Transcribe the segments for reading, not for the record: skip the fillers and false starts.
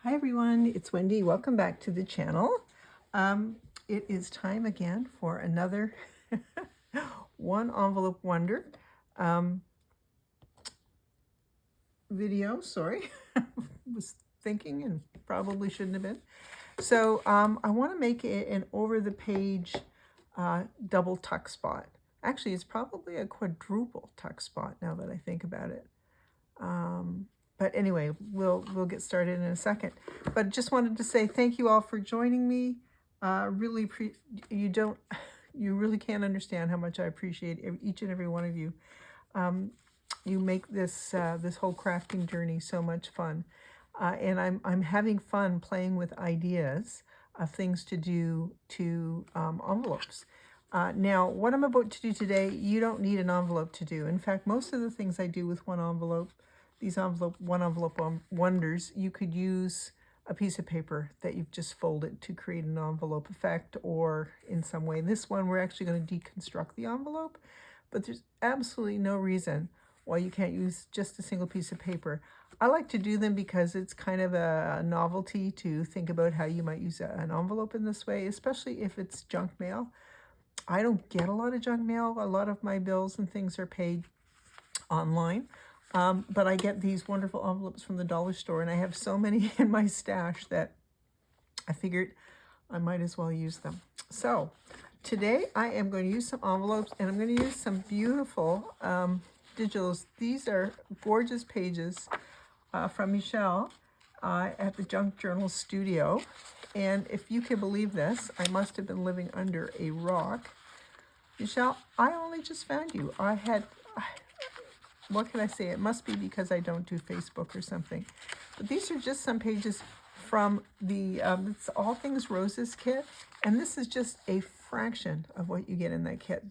Hi everyone, it's Wendy. Welcome back to the channel. It is time again for another one envelope wonder video. Sorry, was thinking and probably shouldn't have been. So I want to make it an over the page double tuck spot. Actually, it's probably a quadruple tuck spot now that I think about it. But anyway, we'll get started in a second. But just wanted to say thank you all for joining me. You really can't understand how much I appreciate each and every one of you. You make this this whole crafting journey so much fun, and I'm having fun playing with ideas of things to do to envelopes. Now, what I'm about to do today, you don't need an envelope to do. In fact, most of the things I do with one envelope, these one envelope wonders, you could use a piece of paper that you've just folded to create an envelope effect or in some way. This one, we're actually going to deconstruct the envelope, but there's absolutely no reason why you can't use just a single piece of paper. I like to do them because it's kind of a novelty to think about how you might use an envelope in this way, especially if it's junk mail. I don't get a lot of junk mail. A lot of my bills and things are paid online. But I get these wonderful envelopes from the dollar store, and I have so many in my stash that I figured I might as well use them. So today I am going to use some envelopes, and I'm going to use some beautiful digitals. These are gorgeous pages from Michelle at the Junk Journal Studio. And if you can believe this, I must have been living under a rock. Michelle, I only just found you. What can I say? It must be because I don't do Facebook or something. But these are just some pages from the it's All Things Roses kit. And this is just a fraction of what you get in that kit.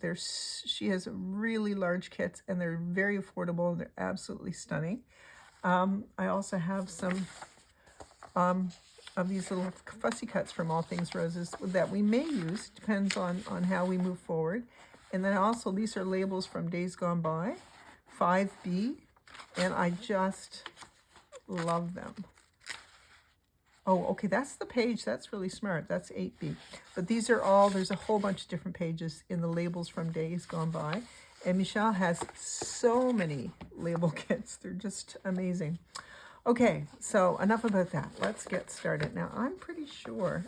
She has really large kits, and they're very affordable, and they're absolutely stunning. I also have some of these little fussy cuts from All Things Roses that we may use, depends on how we move forward. And then also, these are labels from Days Gone By, 5B, and I just love them. Oh, okay, that's the page. That's really smart. That's 8B. But these are all, there's a whole bunch of different pages in the labels from Days Gone By. And Michelle has so many label kits. They're just amazing. Okay, so enough about that. Let's get started. Now, I'm pretty sure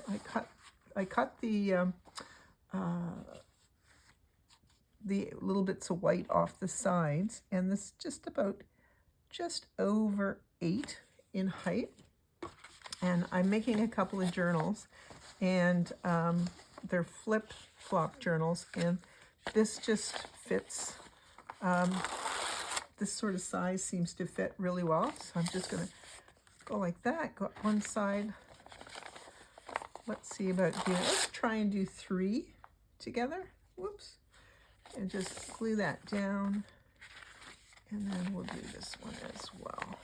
I cut the little bits of white off the sides, and this just over 8 in height. And I'm making a couple of journals, and they're flip-flop journals, and this just fits. This sort of size seems to fit really well, so I'm just going to go like that, go up one side. Let's see about doing, let's try and do 3 together. Whoops. And just glue that down, and then we'll do this one as well.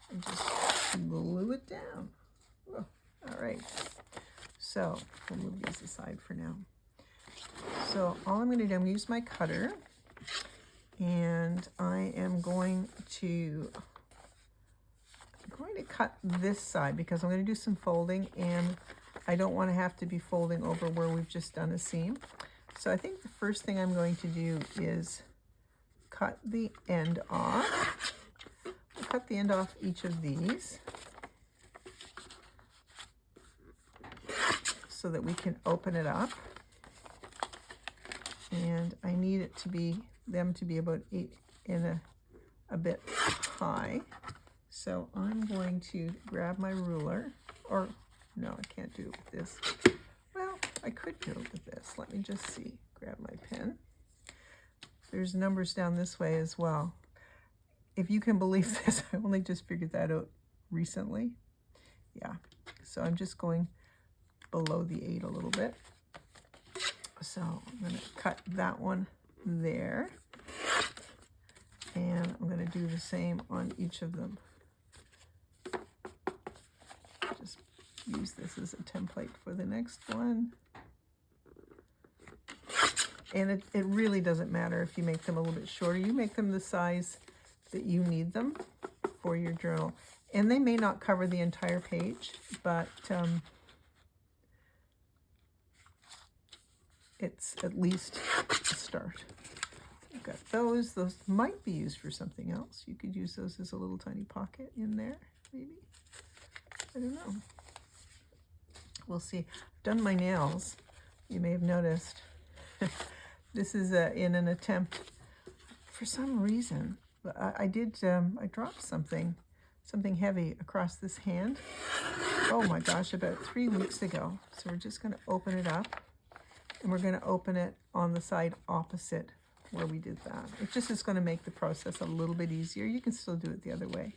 And just glue it down. Oh, all right. So we'll move these aside for now. So all I'm going to do, I'm going to use my cutter, and I am going to cut this side because I'm going to do some folding, and I don't want to have to be folding over where we've just done a seam. So I think the first thing I'm going to do is cut the end off. I'll cut the end off each of these so that we can open it up. And I need it to be, them to be about 8 and a bit high. So I'm going to grab my ruler, or no, I can't do it with this. Well, I could do it with this. Let me just see. Grab my pen. There's numbers down this way as well. If you can believe this, I only just figured that out recently. Yeah, so I'm just going below the 8 a little bit. So I'm going to cut that one there. And I'm going to do the same on each of them. Just use this as a template for the next one. And it really doesn't matter if you make them a little bit shorter. You make them the size that you need them for your journal. And they may not cover the entire page, but it's at least a start. I've got those. Those might be used for something else. You could use those as a little tiny pocket in there, maybe. I don't know. We'll see. I've done my nails. You may have noticed. This is in an attempt, for some reason, I dropped something heavy across this hand. Oh my gosh, about 3 weeks ago. So we're just going to open it up, and we're going to open it on the side opposite where we did that. It just is going to make the process a little bit easier. You can still do it the other way.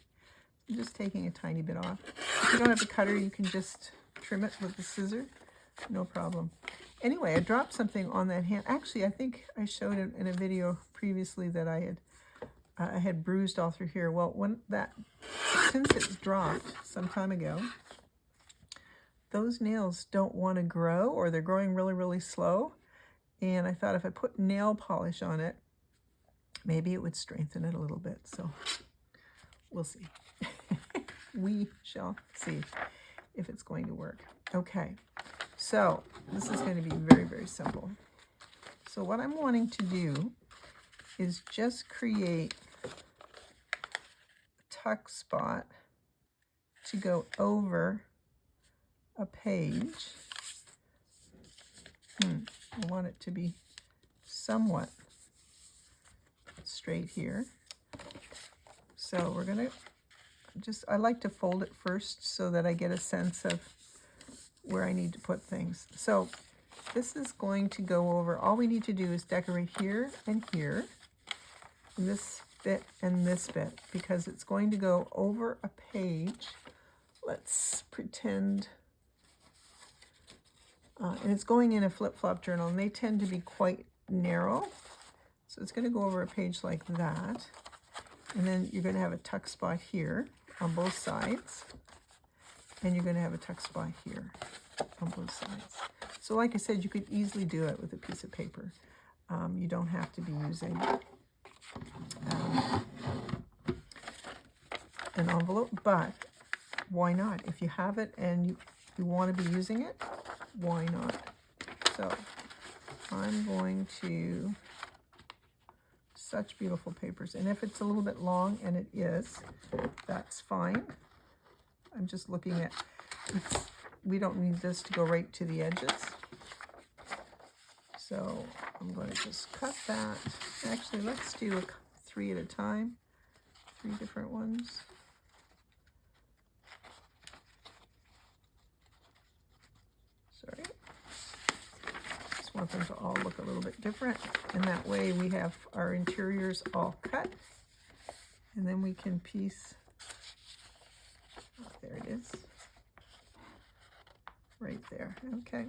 I'm just taking a tiny bit off. If you don't have a cutter, you can just trim it with the scissor. No problem. Anyway, I dropped something on that hand. Actually, I think I showed it in a video previously that I had bruised all through here. Well, since it's dropped some time ago, those nails don't want to grow, or they're growing really, really slow. And I thought if I put nail polish on it, maybe it would strengthen it a little bit. So we'll see. We shall see if it's going to work. Okay, so this is going to be very, very simple. So what I'm wanting to do is just create a tuck spot to go over a page. I want it to be somewhat straight here. So we're going to I like to fold it first so that I get a sense of where I need to put things. So this is going to go over, all we need to do is decorate here and here, and this bit and this bit, because it's going to go over a page. Let's pretend, and it's going in a flip-flop journal, and they tend to be quite narrow. So it's going to go over a page like that. And then you're going to have a tuck spot here on both sides. And you're going to have a tuck spot here on both sides. So like I said, you could easily do it with a piece of paper. You don't have to be using an envelope, but why not? If you have it and you want to be using it, why not? So I'm going to, such beautiful papers. And if it's a little bit long, and it is, that's fine. I'm just looking at, we don't need this to go right to the edges. So I'm going to just cut that. Actually, let's do 3 at a time, 3 different ones. Sorry. Just want them to all look a little bit different. And that way we have our interiors all cut. And then we can piece, oh, there it is. Right there, okay.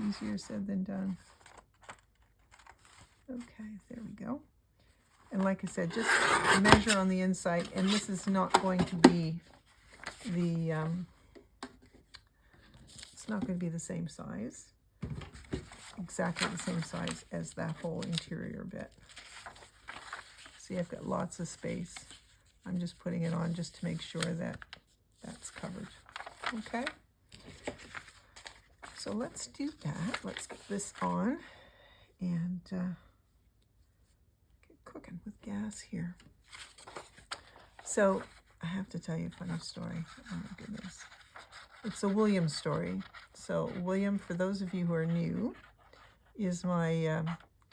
Easier said than done. Okay, there we go. And like I said, just measure on the inside, and this is not going to be the, it's not going to be the same size, exactly the same size as that whole interior bit. See, I've got lots of space. I'm just putting it on just to make sure that that's covered. Okay. So let's do that. Let's get this on and get cooking with gas here. So I have to tell you a funny story. Oh my goodness. It's a William story. So William, for those of you who are new, is my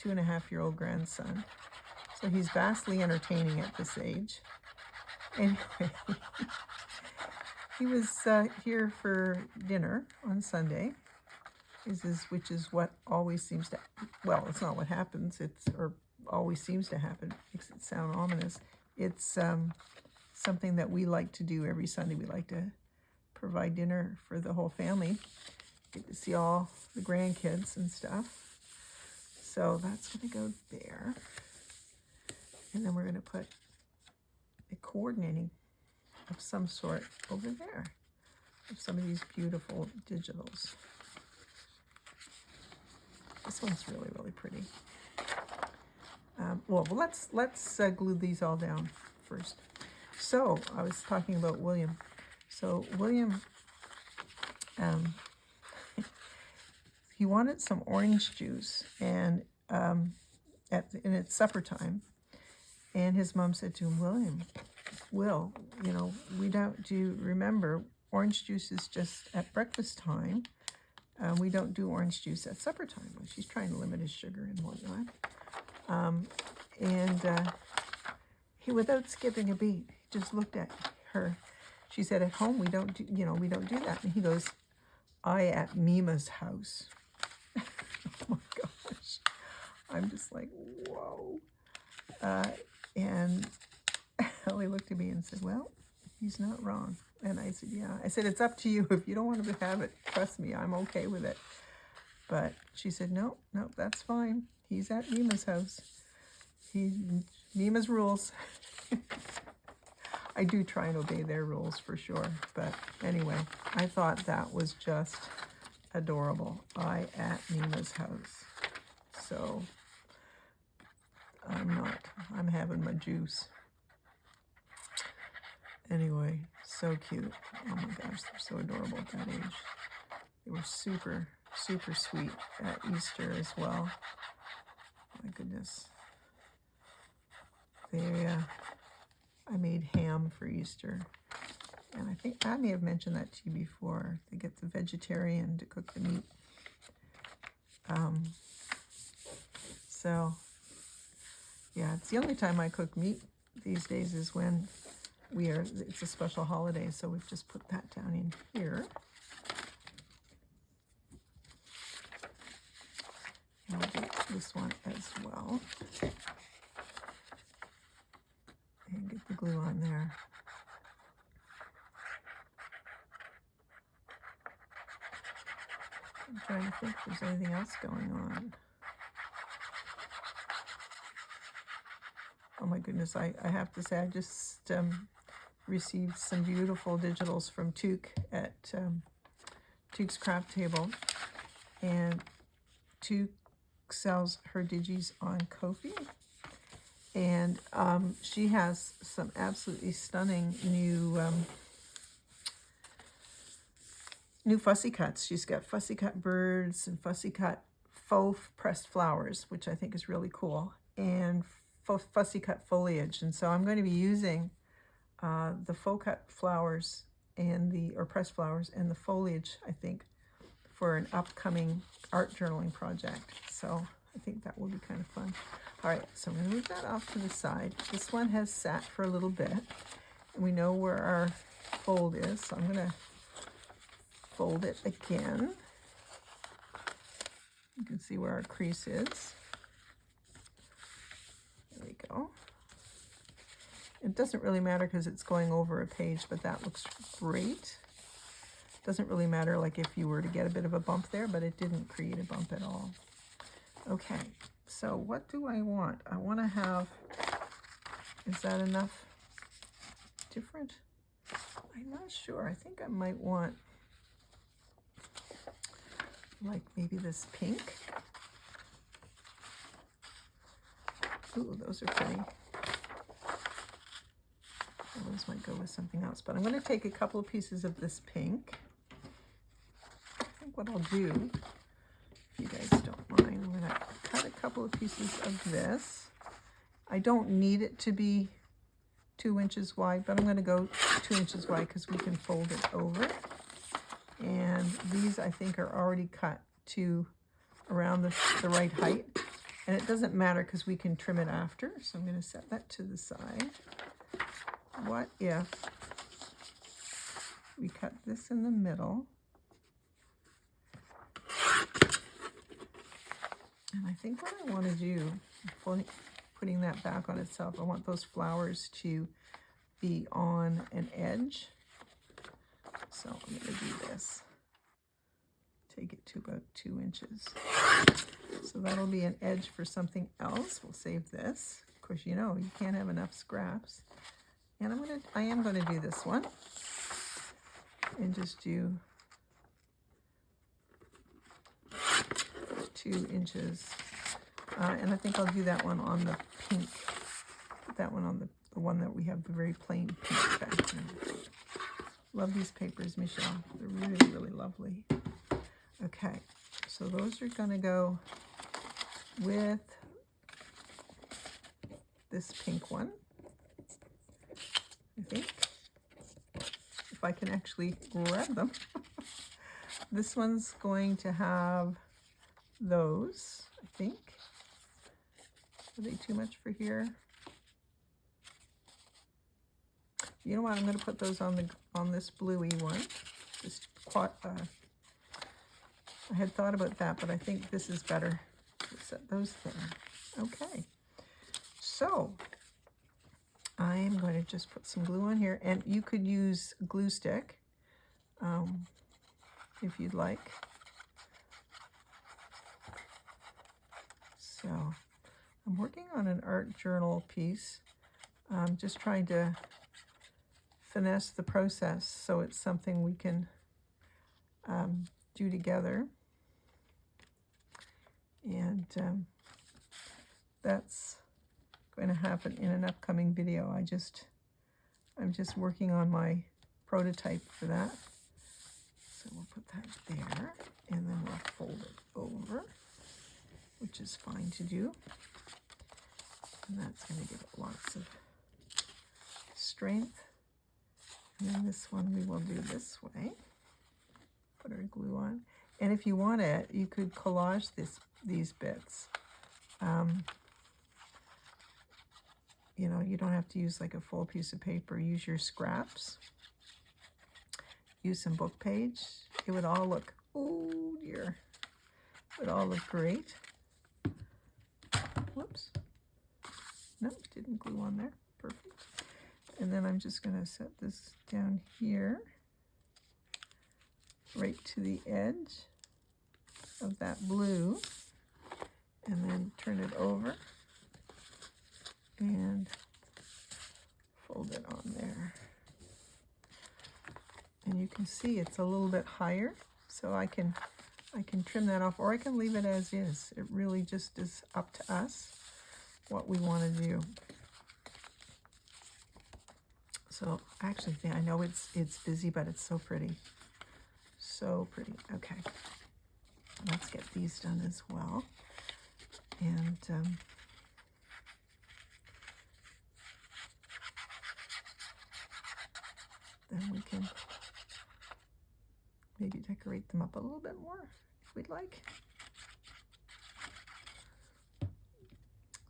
2.5-year-old grandson. So he's vastly entertaining at this age. Anyway, he was here for dinner on Sunday, which is what always seems to, well, it's not what happens, or always seems to happen, makes it sound ominous. It's something that we like to do every Sunday. We like to provide dinner for the whole family, get to see all the grandkids and stuff. So that's going to go there. And then we're going to put a coordinating of some sort over there of some of these beautiful digitals. This one's really, really pretty. Well, let's glue these all down first. So I was talking about William. So William, he wanted some orange juice, and it's supper time, and his mom said to him, Will, you know, do you remember, orange juice is just at breakfast time. We don't do orange juice at supper time. Well, she's trying to limit his sugar and whatnot. He, without skipping a beat, just looked at her. She said, at home, we don't do that. And he goes, at Mima's house. Oh my gosh. I'm just like, whoa. And Ellie looked at me and said, well, he's not wrong. And I said, yeah. I said, it's up to you. If you don't want to have it, trust me, I'm okay with it. But she said, no, that's fine. He's at Mima's house. Mima's rules. I do try and obey their rules for sure. But anyway, I thought that was just adorable. At Mima's house. So I'm having my juice. Anyway, so cute. Oh my gosh, they're so adorable at that age. They were super, super sweet at Easter as well. My goodness. I made ham for Easter. And I think I may have mentioned that to you before. They get the vegetarian to cook the meat. So, yeah, it's the only time I cook meat these days is when it's a special holiday, so we've just put that down in here. And I'll get this one as well. And get the glue on there. I'm trying to think if there's anything else going on. Oh my goodness, I have to say, I just received some beautiful digitals from Took at Took's Craft Table. And Took sells her digis on Ko-fi. And she has some absolutely stunning new fussy cuts. She's got fussy cut birds and fussy cut faux pressed flowers, which I think is really cool, and fussy cut foliage. And so I'm going to be using the faux cut flowers or pressed flowers and the foliage, I think, for an upcoming art journaling project. So I think that will be kind of fun. All right, so I'm going to move that off to the side. This one has sat for a little bit, and we know where our fold is, so I'm going to fold it again. You can see where our crease is. There we go. It doesn't really matter because it's going over a page, but that looks great. Doesn't really matter like if you were to get a bit of a bump there, but it didn't create a bump at all. Okay, so what do I want? I want to have, is that enough different? I'm not sure. I think I might want like maybe this pink. Ooh, those are pretty. Those might go with something else, but I'm going to take a couple of pieces of this pink. I think what I'll do, if you guys don't mind, I'm going to cut a couple of pieces of this. I don't need it to be 2 inches wide, but I'm going to go 2 inches wide because we can fold it over. And these, I think, are already cut to around the right height. And it doesn't matter because we can trim it after. So I'm going to set that to the side. What if we cut this in the middle? And I think what I want to do, putting that back on itself, I want those flowers to be on an edge. So I'm going to do this. Take it to about 2 inches. So that'll be an edge for something else. We'll save this. Of course, you know, you can't have enough scraps. And I am going to do this one. And just do 2 inches. And I think I'll do that one on the pink. Put that one on the one that we have, the very plain pink background. Love these papers, Michelle. They're really, really lovely. Okay, so those are going to go with this pink one, I think, if I can actually grab them. This one's going to have those, I think. Are they too much for here? You know what? I'm going to put those on this bluey one. This I had thought about that, but I think this is better. We'll set those there. Okay. So I am going to just put some glue on here, and you could use glue stick if you'd like. So I'm working on an art journal piece. I'm just trying to finesse the process so it's something we can do together. And that's going to happen in an upcoming video. I'm just working on my prototype for that. So we'll put that there, and then we'll fold it over, which is fine to do. And that's going to give it lots of strength. And then this one we will do this way. Put our glue on. And if you want it, you could collage these bits. You know, you don't have to use like a full piece of paper. Use your scraps. Use some book page. It would all look, oh dear, it would all look great. Whoops. No, didn't glue on there. Perfect. And then I'm just going to set this down here, right to the edge of that blue, and then turn it over and fold it on there. And you can see it's a little bit higher, so I can trim that off, or I can leave it as is. It really just is up to us what we want to do. So actually, I know it's busy, but it's so pretty. So pretty. Okay. Let's get these done as well. And then we can maybe decorate them up a little bit more if we'd like.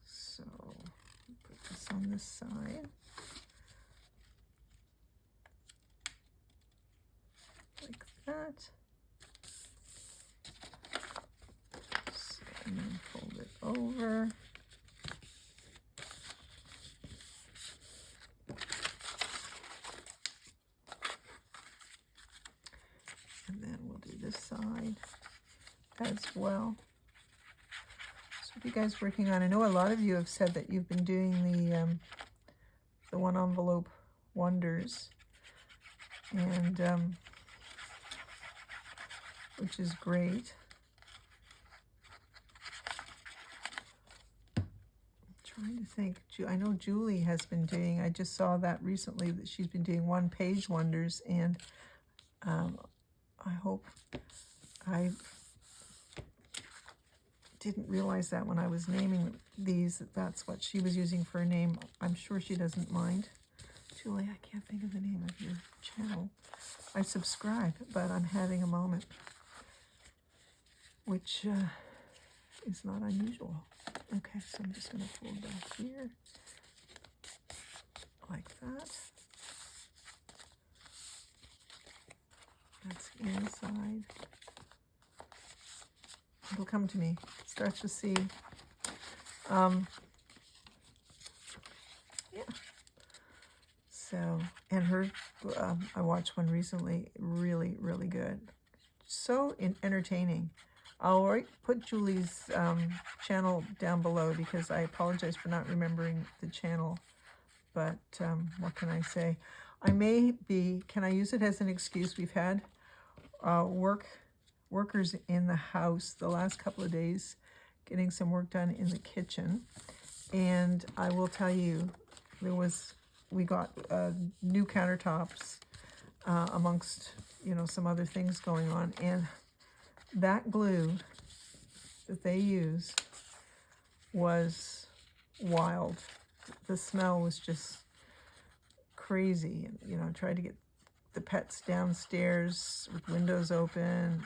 So put this on this side. Like that. So, and then fold it over. And then we'll do this side as well. So what are you guys working on? I know a lot of you have said that you've been doing the one envelope wonders, and which is great. I'm trying to think. I know Julie has been doing, I just saw that recently, that she's been doing one-page wonders, and I hope I didn't realize that when I was naming these, that's what she was using for a name. I'm sure she doesn't mind. Julie, I can't think of the name of your channel. I subscribe, but I'm having a moment, which is not unusual. Okay, so I'm just going to fold back here like that. That's inside. It'll come to me. Start to see. Yeah. So, and her, I watched one recently, really, really good. So entertaining. I'll put Julie's channel down below, because I apologize for not remembering the channel. But what can I say? Can I use it as an excuse? We've had workers in the house the last couple of days getting some work done in the kitchen. And I will tell you, we got new countertops amongst, you know, some other things going on, and that glue that they used was wild. The smell was just crazy, and you know, tried to get the pets downstairs with windows open,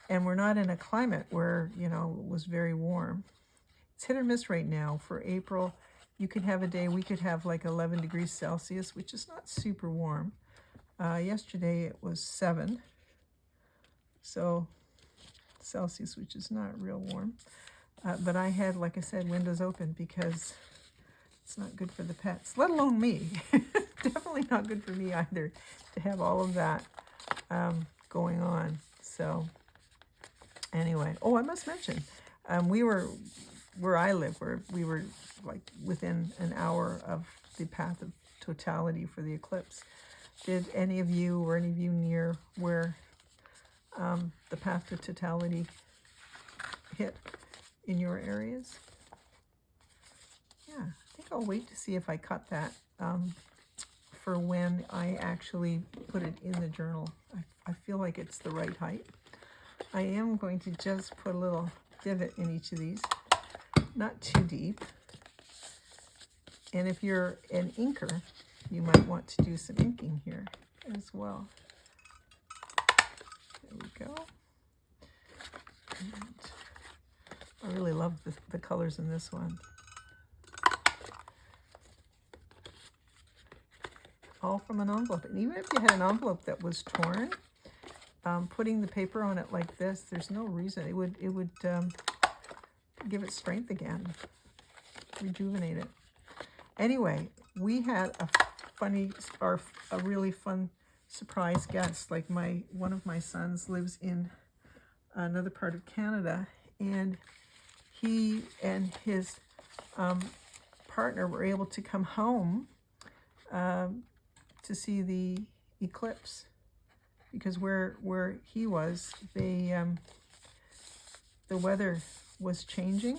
and we're not in a climate where, you know, it was very warm. It's hit or miss right now. For April, you could have a day, we could have like 11 degrees Celsius, which is not super warm. Yesterday it was 7, so Celsius, which is not real warm. But I had, like I said, windows open because it's not good for the pets, let alone me. Definitely not good for me either to have all of that going on. So anyway, oh, I must mention, we were, where I live, where we were like within an hour of the path of totality for the eclipse. Did any of you or any of you near where the path to totality hit in your areas? Yeah, I think I'll wait to see if I cut that for when I actually put it in the journal. I feel like it's the right height. I am going to just put a little divot in each of these, not too deep. And if you're an inker, you might want to do some inking here as well. There we go. And I really love the colors in this one. All from an envelope. And even if you had an envelope that was torn, putting the paper on it like this, there's no reason. It would give it strength again, rejuvenate it. Anyway, we had a really fun surprise guest. Like one of my sons lives in another part of Canada, and he and his partner were able to come home to see the eclipse, because where he was, the weather was changing,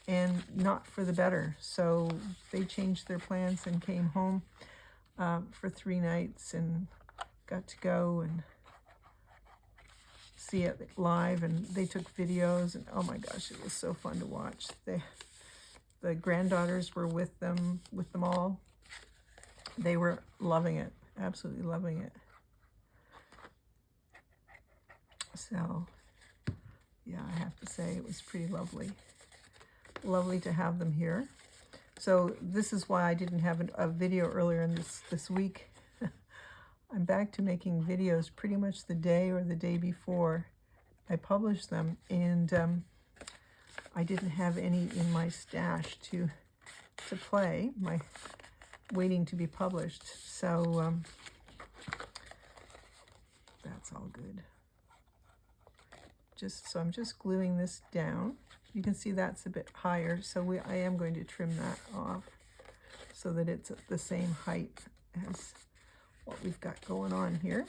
and not for the better. So they changed their plans and came home for 3 nights and got to go and see it live, and they took videos, and oh my gosh, it was so fun to watch. The granddaughters were with them all. They were loving it, absolutely loving it. So yeah, I have to say it was pretty lovely. Lovely to have them here. So this is why I didn't have a video earlier in this week. I'm back to making videos pretty much the day or the day before I publish them, and I didn't have any in my stash to play, waiting to be published. So that's all good. So I'm just gluing this down. You can see that's a bit higher, so I am going to trim that off so that it's at the same height as what we've got going on here.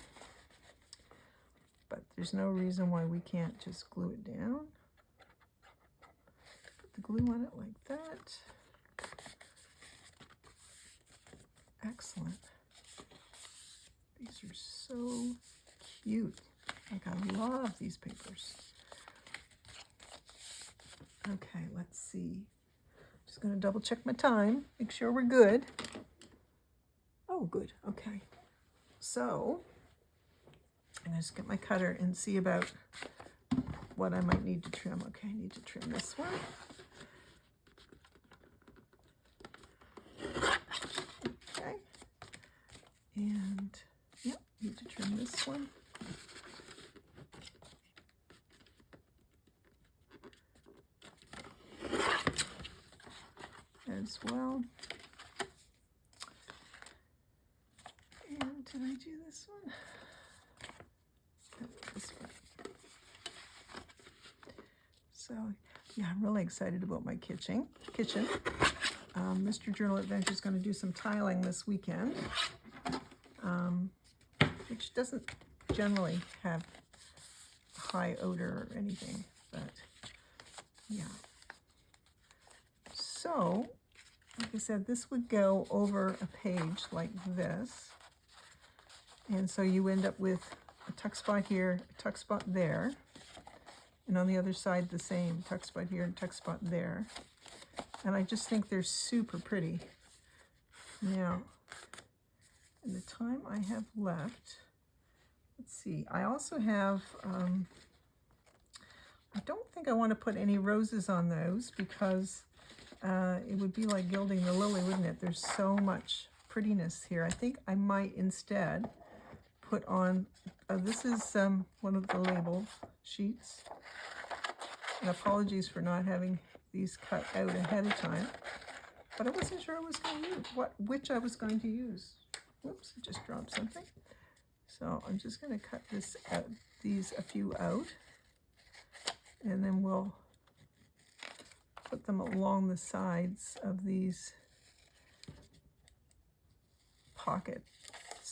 But there's no reason why we can't just glue it down. Put the glue on it like that. Excellent. These are so cute. Like, I love these papers. Okay, let's see. Just going to double check my time, make sure we're good. Oh, good. Okay. So I'm going to just get my cutter and see about what I might need to trim. Okay, I need to trim this one. Okay. And, yep, need to trim this one. As well. And did I do this one? No, this one. So yeah, I'm really excited about my kitchen. Mr. Journal Adventure is going to do some tiling this weekend, which doesn't generally have high odor or anything, but yeah. So like I said, this would go over a page like this. And so you end up with a tuck spot here, a tuck spot there. And on the other side, the same, tuck spot here and tuck spot there. And I just think they're super pretty. Now, in the time I have left, let's see, I also have, I don't think I want to put any roses on those because it would be like gilding the lily, wouldn't it? There's so much prettiness here. I think I might instead put on, this is one of the label sheets. And apologies for not having these cut out ahead of time, but I wasn't sure I was going to use which I was going to use. Whoops, I just dropped something. So I'm just going to cut this out, a few out, and then we'll put them along the sides of these pocket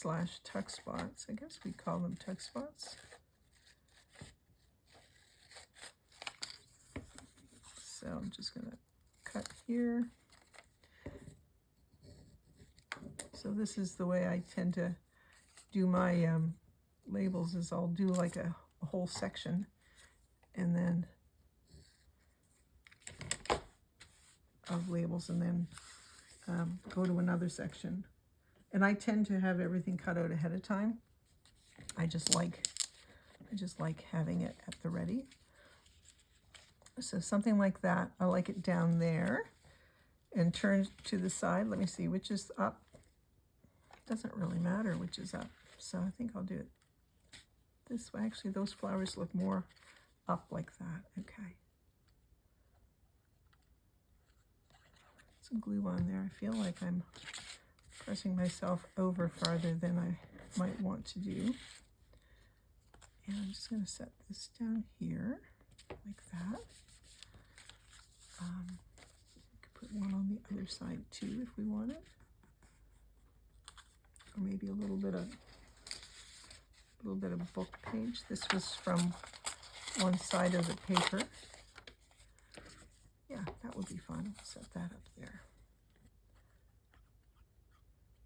/ tuck spots. I guess we call them tuck spots. So I'm just going to cut here. So this is the way I tend to do my labels, is I'll do like a whole section and then of labels and then go to another section. And I tend to have everything cut out ahead of time. I just like having it at the ready. So something like that. I like it down there and turn to the side. Let me see which is up. Doesn't really matter which is up. So I think I'll do it this way. Actually, those flowers look more up like that. Okay. Some glue on there. I feel like I'm pressing myself over farther than I might want to do. And I'm just going to set this down here like that. We could put one on the other side too if we wanted. Or maybe a little bit of book page. This was from one side of the paper. Yeah, that would be fun. Set that up there.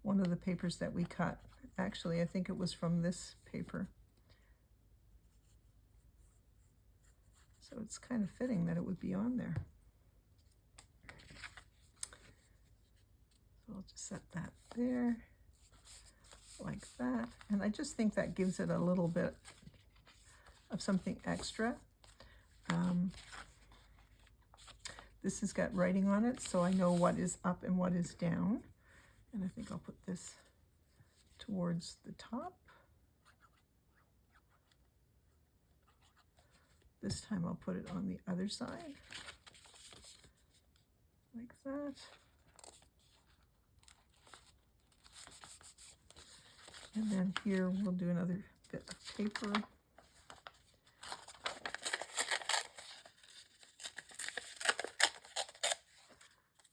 One of the papers that we cut. Actually, I think it was from this paper. So it's kind of fitting that it would be on there. So I'll just set that there, like that. And I just think that gives it a little bit of something extra. This has got writing on it, so I know what is up and what is down. And I think I'll put this towards the top. This time I'll put it on the other side, like that. And then here we'll do another bit of paper.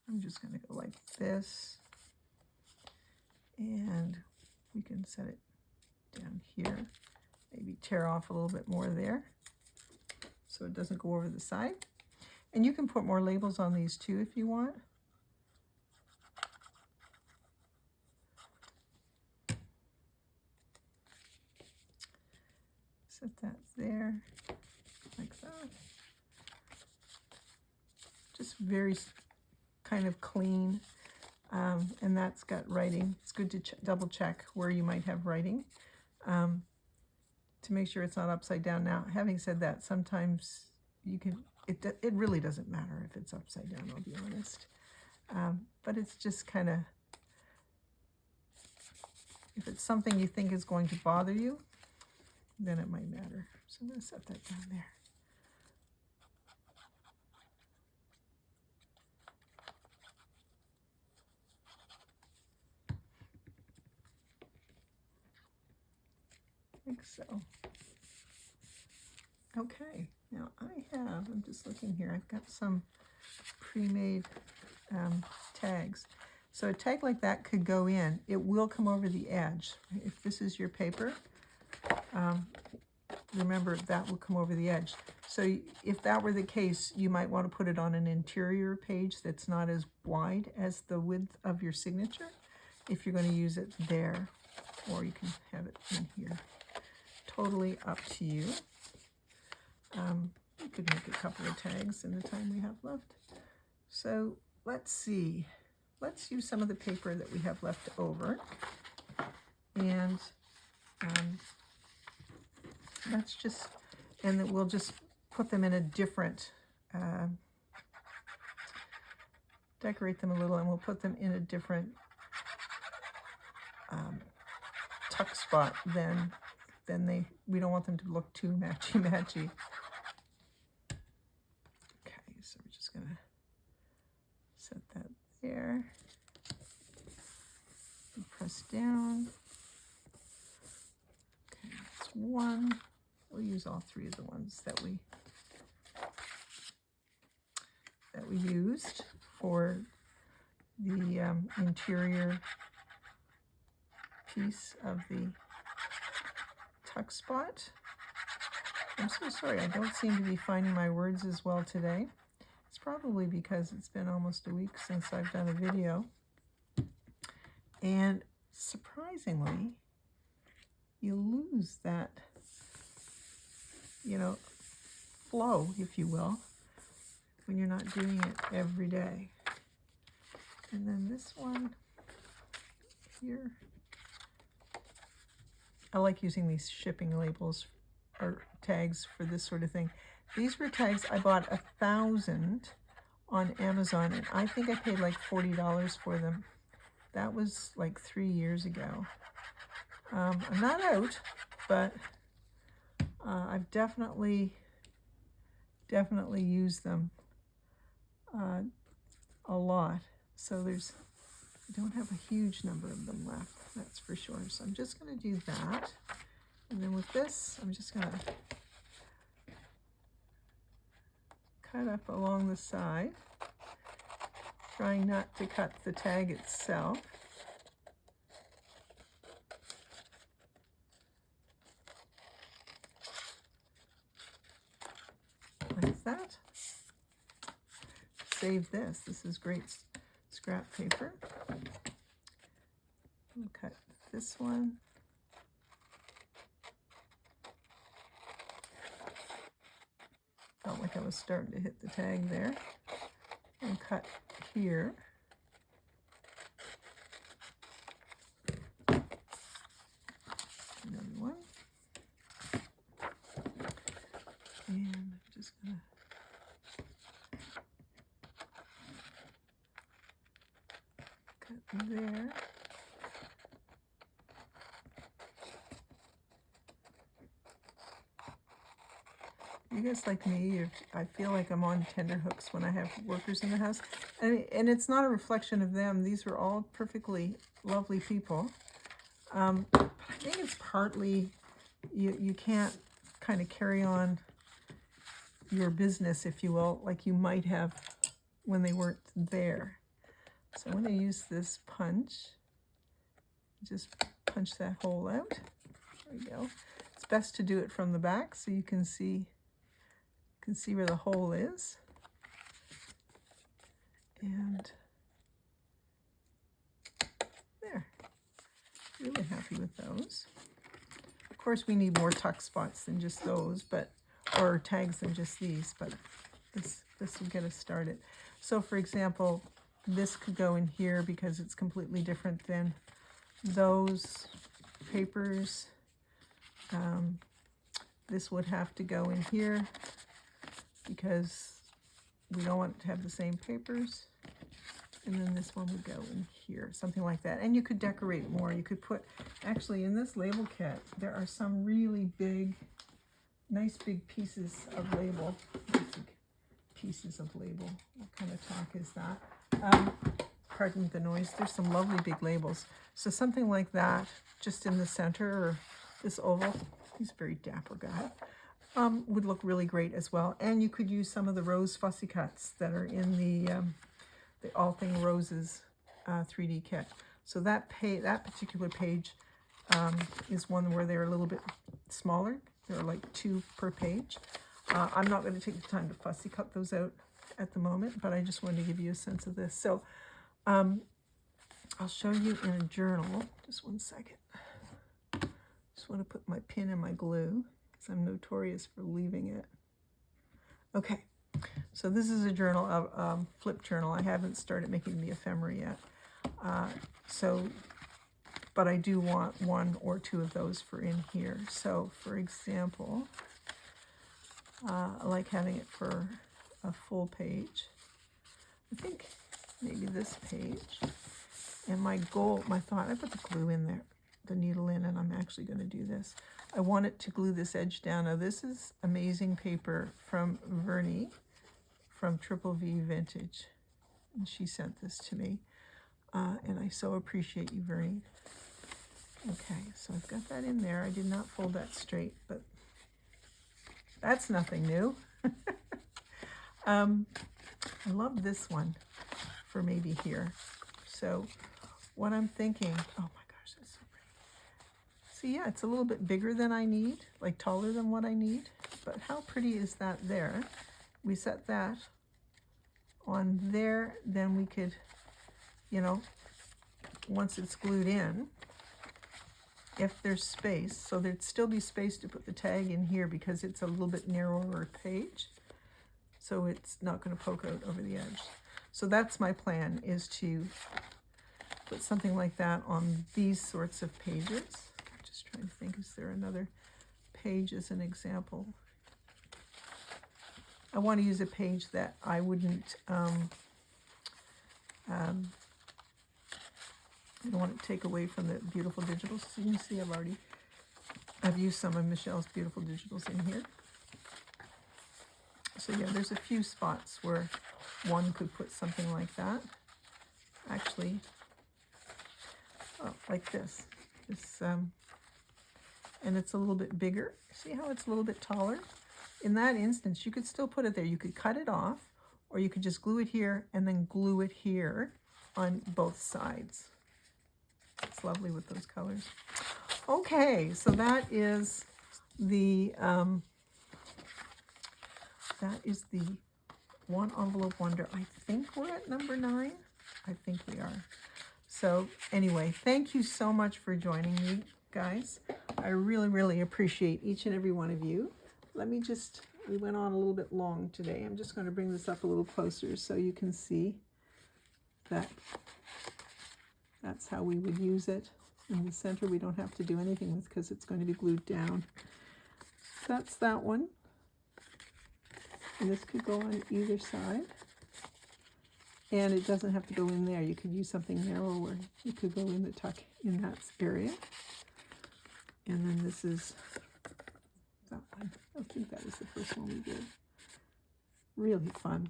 I'm just going to go like this. And we can set it down here. Maybe tear off a little bit more there so it doesn't go over the side. And you can put more labels on these too if you want. Set that there, like that. Just very kind of clean. And that's got writing. It's good to double check where you might have writing to make sure it's not upside down. Now, having said that, sometimes you can, it really doesn't matter if it's upside down, I'll be honest. But it's just kind of, if it's something you think is going to bother you, then it might matter. So I'm going to set that down there. Like so. Okay, now I'm just looking here, I've got some pre-made tags. So a tag like that could go in. It will come over the edge. If this is your paper, remember that will come over the edge. So if that were the case, you might want to put it on an interior page that's not as wide as the width of your signature, if you're going to use it there, or you can have it in here. Totally up to you. We could make a couple of tags in the time we have left. So let's see. Let's use some of the paper that we have left over. And let's just, and then we'll just put them in a different, decorate them a little, and we'll put them in a different tuck spot than we don't want them to look too matchy-matchy. Okay, so we're just gonna set that there. And press down. Okay, that's one. We'll use all three of the ones that we used for the interior piece of the tuck spot. I'm so sorry, I don't seem to be finding my words as well today. It's probably because it's been almost a week since I've done a video. And surprisingly, you lose that, you know, flow, if you will, when you're not doing it every day. And then this one here, I like using these shipping labels or tags for this sort of thing. These were tags I bought 1,000 on Amazon, and I think I paid like $40 for them. That was like 3 years ago. I'm not out, but I've definitely used them a lot. So I don't have a huge number of them left, that's for sure. So I'm just going to do that. And then with this, I'm just going to cut up along the side, trying not to cut the tag itself. Like that. Save this. This is great scrap paper. We'll cut this one. Felt like I was starting to hit the tag there. And cut here. Another one. And I'm just gonna cut there. You guys like me, I feel like I'm on tenterhooks when I have workers in the house. And it's not a reflection of them. These were all perfectly lovely people. But I think it's partly you can't kind of carry on your business, if you will, like you might have when they weren't there. So I'm going to use this punch. Just punch that hole out. There we go. It's best to do it from the back so you can see where the hole is. And there. Really happy with those. Of course, we need more tuck spots than just those, or tags than just these, but this will get us started. So for example, this could go in here because it's completely different than those papers. This would have to go in here because we don't want to have the same papers. And then this one would go in here, something like that. And you could decorate more. You could put, actually in this label kit, there are some really big, nice big pieces of label. Pieces of label. What kind of talk is that? Pardon the noise. There's some lovely big labels. So something like that, just in the center, or this oval. He's a very dapper guy. Would look really great as well. And you could use some of the rose fussy cuts that are in the All Thing Roses 3D kit. So that particular page is one where they're a little bit smaller. There are like 2 per page. I'm not going to take the time to fussy cut those out at the moment, but I just wanted to give you a sense of this. So I'll show you in a journal. Just one second. Just want to put my pin in my glue because I'm notorious for leaving it. Okay, so this is a journal, of flip journal. I haven't started making the ephemera yet. But I do want 1 or 2 of those for in here. So for example, I like having it for a full page. I think maybe this page. And my goal, my thought, I put the glue in there, the needle in, and I'm actually going to do this. I want it to glue this edge down. Now this is amazing paper from Vernie from Triple V Vintage. And she sent this to me. And I so appreciate you, Vernie. Okay, so I've got that in there. I did not fold that straight, but that's nothing new. I love this one for maybe here. So what I'm thinking, oh my gosh, that's so pretty. See, yeah, it's a little bit bigger than I need, like taller than what I need, but how pretty is that there? We set that on there, then we could, you know, once it's glued in, if there's space, so there'd still be space to put the tag in here because it's a little bit narrower page, so it's not going to poke out over the edge. So that's my plan, is to put something like that on these sorts of pages. I'm just trying to think, is there another page as an example? I want to use a page that I wouldn't, I don't want to take away from the beautiful digitals. So you can see I've used some of Michelle's beautiful digitals in here. So yeah, there's a few spots where one could put something like that. Actually, like this. And it's a little bit bigger. See how it's a little bit taller? In that instance, you could still put it there. You could cut it off, or you could just glue it here and then glue it here on both sides. It's lovely with those colors. Okay, so that is the one envelope wonder. I think we're at number 9. I think we are. So anyway, thank you so much for joining me, guys. I really, really appreciate each and every one of you. We went on a little bit long today. I'm just going to bring this up a little closer so you can see that that's how we would use it. In the center, we don't have to do anything with because it's going to be glued down. So that's that one. And this could go on either side. And it doesn't have to go in there. You could use something narrower. You could go in the tuck in that area. And then this is that one. I think that was the first one we did. Really fun.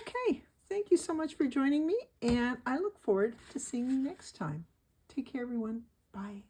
Okay, thank you so much for joining me, and I look forward to seeing you next time. Take care, everyone. Bye.